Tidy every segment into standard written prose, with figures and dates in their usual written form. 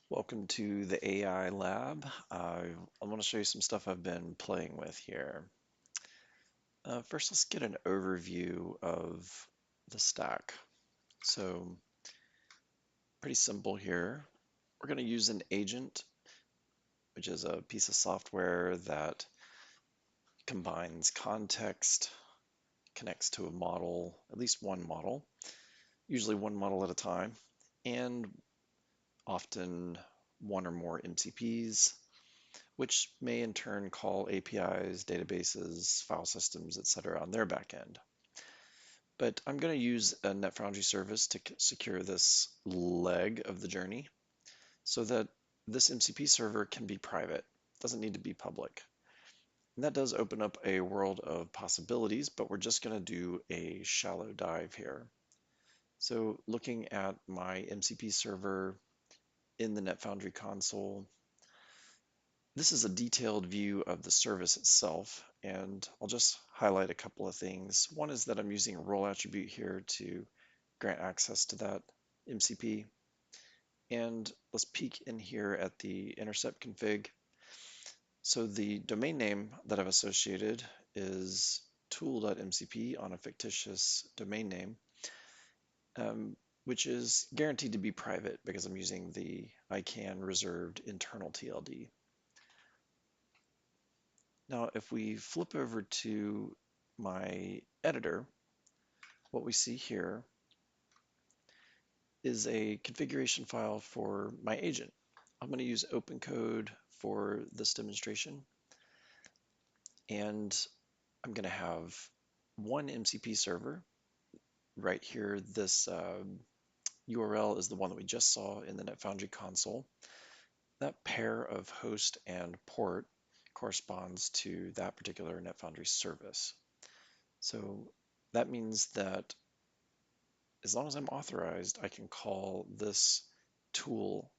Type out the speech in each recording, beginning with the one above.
Welcome to the AI lab. I want to show you some stuff I've been playing with here. First, let's get an overview of the stack. So, pretty simple here. We're going to use an agent, which is a piece of software that combines context, connects to a model, at least one model, usually one model at a time, and often one or more MCPs, which may in turn call APIs, databases, file systems, etc. on their back end. But I'm going to use a NetFoundry service to secure this leg of the journey so that this MCP server can be private. It doesn't need to be public. And that does open up a world of possibilities, but we're just going to do a shallow dive here. So looking at my MCP server in the NetFoundry console, this is a detailed view of the service itself, and I'll just highlight a couple of things. One is that I'm using a role attribute here to grant access to that MCP. And let's peek in here at the intercept config. So the domain name that I've associated is tool.mcp on a fictitious domain name, which is guaranteed to be private because I'm using the ICANN reserved internal TLD. Now, if we flip over to my editor, what we see here is a configuration file for my agent. I'm going to use OpenCode for this demonstration, and I'm going to have one MCP server. Right here, this URL is the one that we just saw in the NetFoundry console. That pair of host and port corresponds to that particular NetFoundry service. So that means that as long as I'm authorized, I can call this tool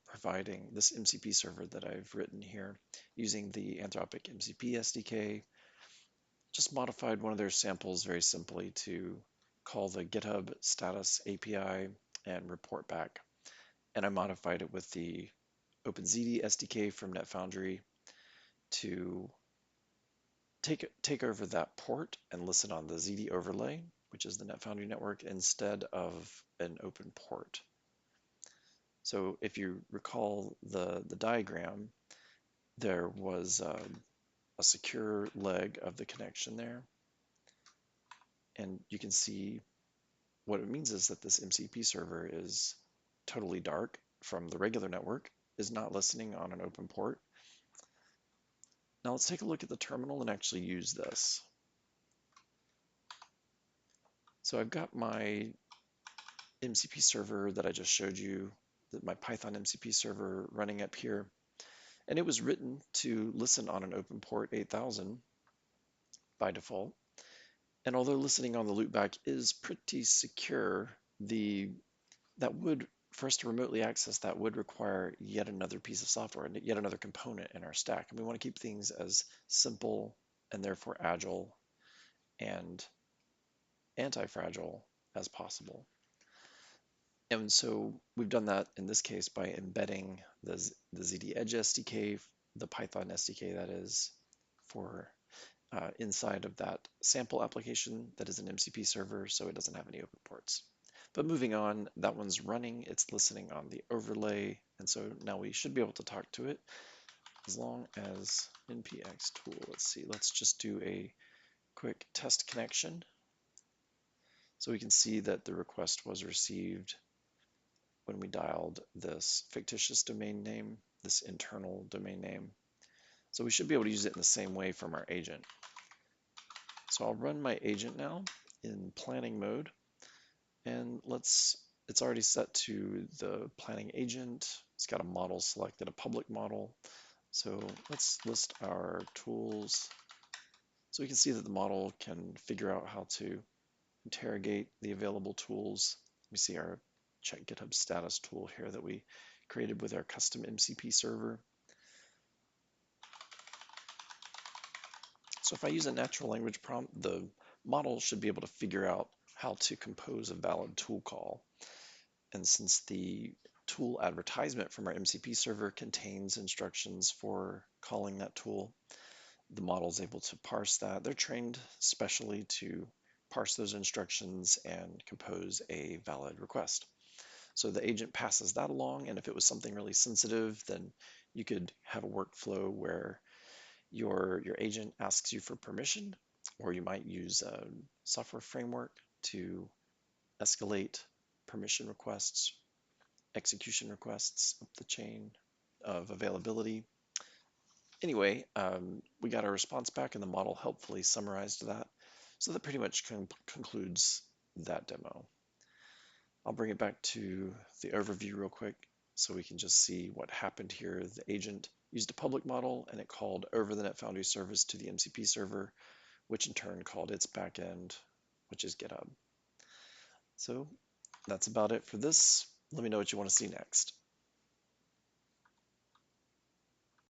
providing this MCP server that I've written here using the Anthropic MCP SDK. Just modified one of their samples very simply to call the GitHub status API and report back. And I modified it with the OpenZD SDK from NetFoundry to take over that port and listen on the ZD overlay, which is the NetFoundry network, instead of an open port. So if you recall the diagram, there was a secure leg of the connection there. And you can see what it means is that this MCP server is totally dark from the regular network, is not listening on an open port. Now let's take a look at the terminal and actually use this. So I've got my MCP server that I just showed you, my Python MCP server running up here, and it was written to listen on an open port 8000 by default. And although listening on the loopback is pretty secure, for us to remotely access that would require yet another piece of software and yet another component in our stack. And we want to keep things as simple and therefore agile and anti-fragile as possible. And so we've done that in this case by embedding the ZD Edge SDK, the Python SDK that is, for inside of that sample application that is an MCP server, so it doesn't have any open ports. But moving on, that one's running, it's listening on the overlay, and so now we should be able to talk to it as long as npx tool. Let's see, let's just do a quick test connection. So we can see that the request was received when we dialed this fictitious domain name, this internal domain name. So we should be able to use it in the same way from our agent. So I'll run my agent now in planning mode, and it's already set to the planning agent. It's got a model selected, a public model. So let's list our tools. So we can see that the model can figure out how to interrogate the available tools. We see our check GitHub status tool here that we created with our custom MCP server. So if I use a natural language prompt, the model should be able to figure out how to compose a valid tool call. And since the tool advertisement from our MCP server contains instructions for calling that tool. The model is able to parse that. They're trained specially to parse those instructions and compose a valid request. So the agent passes that along, and if it was something really sensitive, then you could have a workflow where your agent asks you for permission, or you might use a software framework to escalate permission requests, execution requests up the chain of availability. Anyway, we got our response back and the model helpfully summarized that. So that pretty much concludes that demo. I'll bring it back to the overview real quick so we can just see what happened here. The agent used a public model and it called over the NetFoundry service to the MCP server, which in turn called its backend, which is GitHub. So that's about it for this. Let me know what you want to see next.